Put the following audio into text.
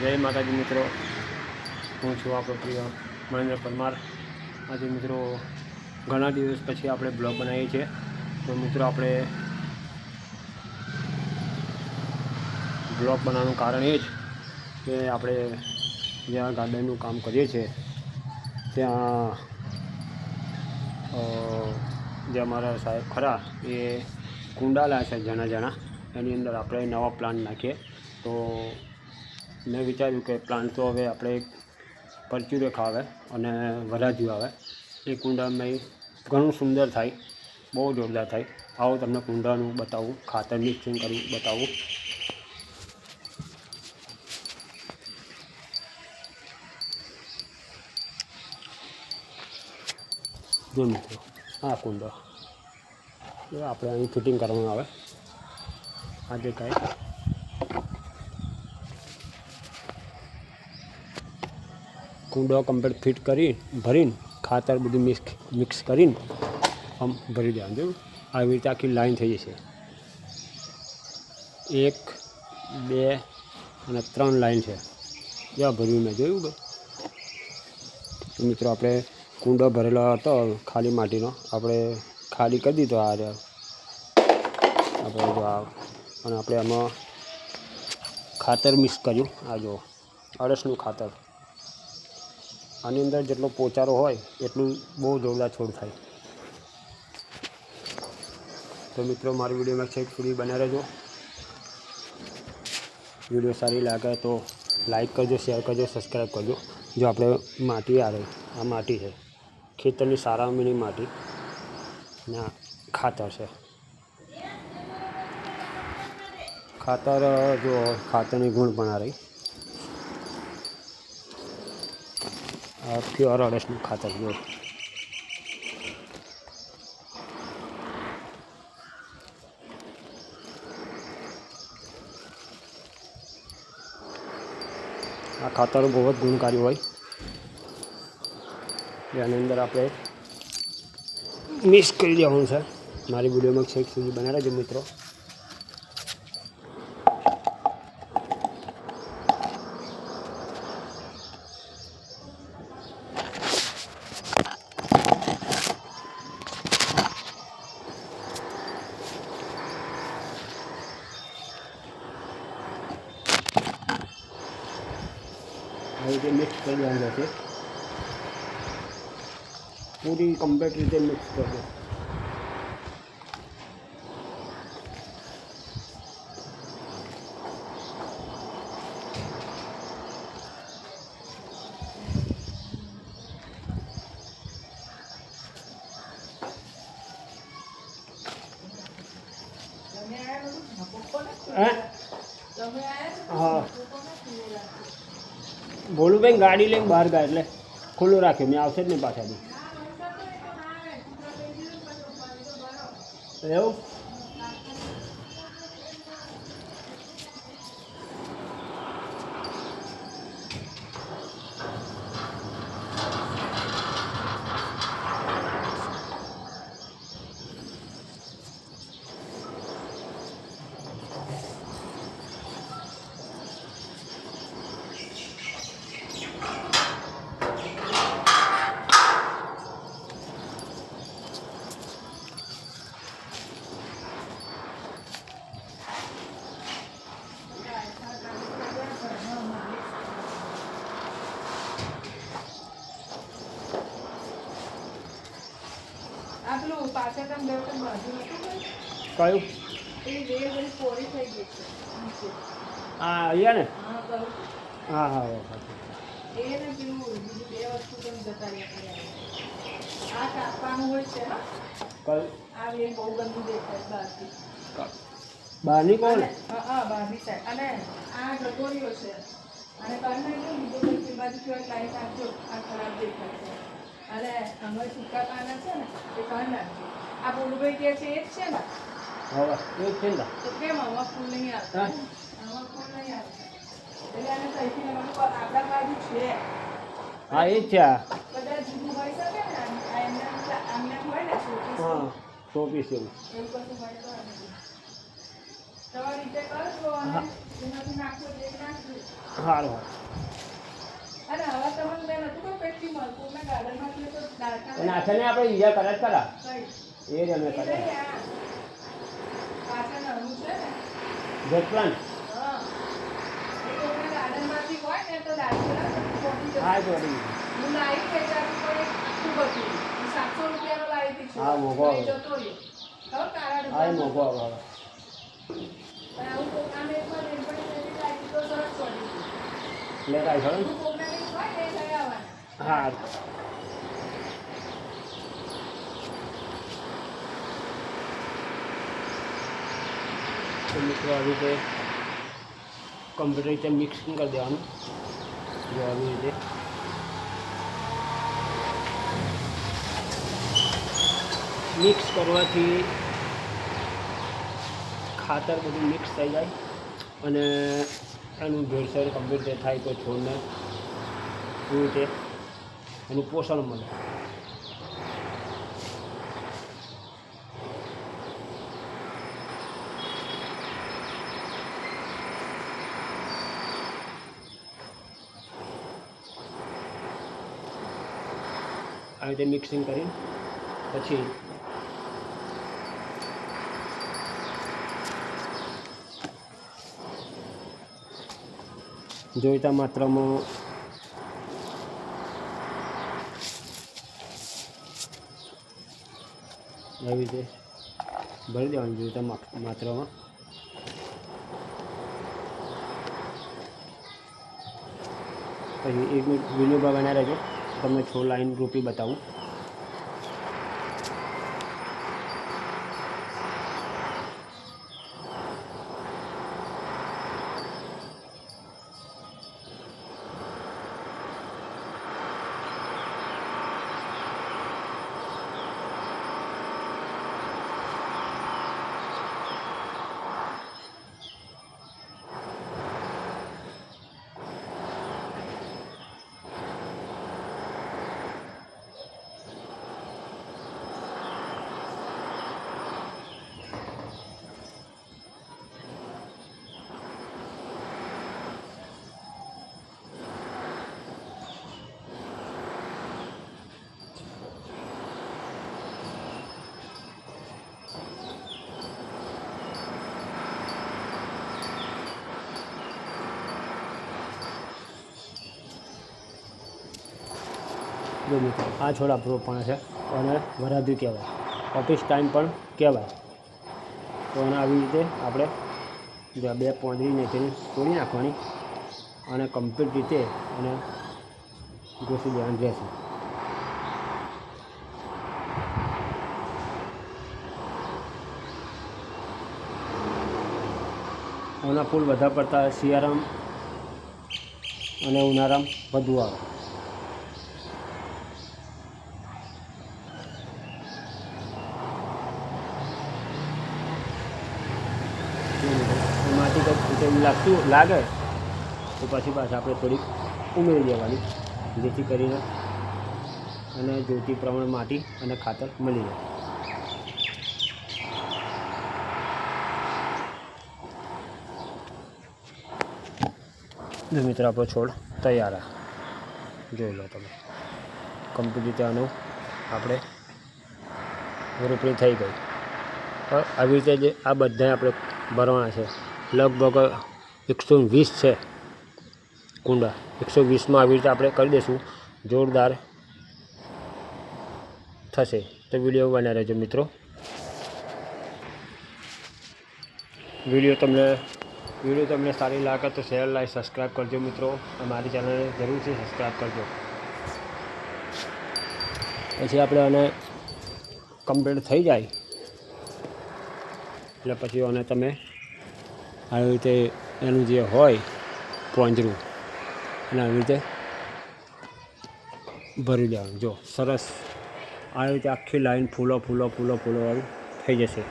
જય માતાજી મિત્રો, હું છું આપણો પ્રિય મહેન્દ્ર પરમાર। આજે મિત્રો ઘણા દિવસ પછી આપણે બ્લોગ બનાવીએ છીએ। તો મિત્રો આપણે બ્લોગ બનાવવાનું કારણ એ જ કે આપણે જ્યાં ગાર્ડનનું કામ કરીએ છીએ ત્યાં જે અમારા સાહેબ ખરા એ કુંડા લાવ્યા છે જણા એની અંદર આપણે નવા પ્લાન્ટ નાખીએ। તો મેં વિચાર્યું કે પ્લાન્ટ તો હવે આપણે પરચુરે ખાવે અને વરાજ્યું આવે એ કુંડામાં ઘણું સુંદર થાય, બહુ જોરદાર થાય। આવો તમને કુંડાનું બતાવું, ખાતર મિક્સિંગ કરી બતાવું। જો મિત્રો આ કુંડો આપણે અહીં ફિટિંગ કરવામાં આવે। આ દેખાય કુંડો કમ્પ્લીટ ફિટ કરી ભરીને ખાતર બધું મિક્સ કરીને આમ ભરી દેવાનું। જોયું આવી રીતે આખી લાઈન થઈ જશે, 1 2 અને 3 લાઈન છે જ્યાં ભર્યું મેં જોયું ભાઈ। તો મિત્રો આપણે કુંડો ભરેલો હતો ખાલી માટીનો, આપણે ખાલી કરી દીધો આ આપણે જો અને આપણે આમાં ખાતર મિક્સ કર્યું। આ જો અળસનું ખાતર, આની અંદર જેટલો પોચારો હોય એટલું બહુ જોરદાર છોડ થાય। તો મિત્રો મારી વિડીયોમાં છેક સુધી બન્યા રહેજો। વિડીયો સારી લાગે તો લાઈક કરજો, શેર કરજો, સબસ્ક્રાઈબ કરજો। જો આપણે માટી આ રહી, આ માટી છે ખેતરની સારામાંની માટી ને આ ખાતર છે। ખાતર જો ખાતરની ગુણ પણ આ રહી, પ્યોર અળસનું ખાતર જો। આ ખાતરો બહુ જ ગુણકારી હોય, એની અંદર આપણે મિક્સ કરી દેવાનું છે। મારી વિડીયોમાં છેક સુધી બના રહેજો મિત્રો। આવી રીતે મિક્સ કરી દેવાનું છે, પૂરી કમ્પ્લીટ રીતે મિક્સ કરજો। હા બોલું ભાઈ ગાડી લઈને બહાર ગયા એટલે ખુલ્લું રાખ્યું, મેં આવશે જ નહીં પાછાથી એવું। કયું હા અહીંયા ને હા હા બહારની કોણ બહારની સાઈડ અને આ ગગોરીઓ છે અને બહારના બીજો બાજુ લાઈટ આપજો, આ ખરાબ દેખાય છે અને અમે સૂકા પાના છે ને એ કાઢ નાખજો। આ બોલુભાઈ કે છે એ જ છે ને? હવે એ જ છે ને, તો કેમ આમાં ફૂલ નહીં આવતા? આમાં ફૂલ નહીં આવતા એટલે આને સહીથી આપણા બાજુ છે। હા એ જ છે, આ કદાચ જુદું હોય શકે ને, આમને હોય ને હા શોપીસ એવું કશું હોય તો તમારી રીતે કરજો અને એમાંથી નાખો નાખજો। સારું અને હવે તમને મેં નતું કોઈ પેટથી મળતું મેં ગાર્ડનમાંથી તો દાળકા નાખે ને આપણે ઈજા કરે જ કરા કઈ એ જ અમે કરે પાછળ નાનું છે ને જેટ પ્લાન હા એ તો મેં ગાર્ડનમાંથી હોય ને તો દાળકા પહોંચી જશે હા જોડી હું લાવી ખેંચાવી પણ આખું બધું 700 રૂપિયાનો લાવી હતી હા, મોંઘો આવે. જતો રહ્યો ખબર તારા હા એ મોઘો આવે હવે. પણ આવું કોકના મેઘમાં બેનપણી બેટી લાવી તો સરસ પડી લે કાંઈ ખબર તું કોકના મેઘ હોય ને એ લઈ આવવાના હા તો મિત્રો આવી રીતે કમ્પ્યુટર રીતે મિક્સિંગ કરી દેવાનું જો આવી રીતે મિક્સ કરવાથી ખાતર બધું મિક્સ થઈ જાય અને એનું ભેળસેળ કમ્પ્લીટ રીતે થાય તો છોડને એવી રીતે એનું પોષણ મળે. આ રીતે મિક્સિંગ કરી પછી જોઈતા માત્રામાં આવી રીતે ભરી દેવાનું જોઈતા માત્રામાં પછી 1 મિનિટ વિડીયો પર બનાવી રહેજો તમને છોડ લાઈન રોપી બતાવું. જો મિત્રો આ છોડ આપણો પણ છે અને વરાધ્યું કહેવાય, ઓફિસ ટાઈમ પણ કહેવાય. તો એને આવી રીતે આપણે જો 2 પોંદડી નીચેની તોડી નાખવાની અને કમ્પ્લીટ રીતે એને ઘૂસી દેવાનું રહેશે. એના ફૂલ વધારે પડતા શિયાળામાં અને ઉનાળામાં વધુ આવે. માટી કંઈક એવું લાગે તો પછી પાછા આપણે થોડીક ઉમેરી દેવાની જેથી કરીને અને જોઈતી પ્રમાણે માટી અને ખાતર મળી જાય. જો મિત્રો આપણો છોડ તૈયાર જોઈ લો તમે કમ્પ્લીટ રીતે આનું આપણે રોપણી થઈ ગઈ. આવી રીતે જે આ બધા આપણે ભરવાના છે લગભગ 120 છે કુંડા. 120માં આવી રીતે આપણે કરી દઈશું, જોરદાર થશે. તો વિડીયો બનાવી રહેજો મિત્રો. વિડીયો તમને સારી લાગે તો શેર લાઈક સબસ્ક્રાઈબ કરજો મિત્રો. મારી ચેનલને જરૂરથી સબસ્ક્રાઈબ કરજો. પછી આપણે આને કમ્પ્લીટ થઈ જાય એટલે પછી આને તમે આવી રીતે એનું જે હોય પોંજરું અને આવી રીતે ભરી દેવાનું. જો સરસ આવી રીતે આખી લાઈન ફૂલો વાળી થઈ જશે.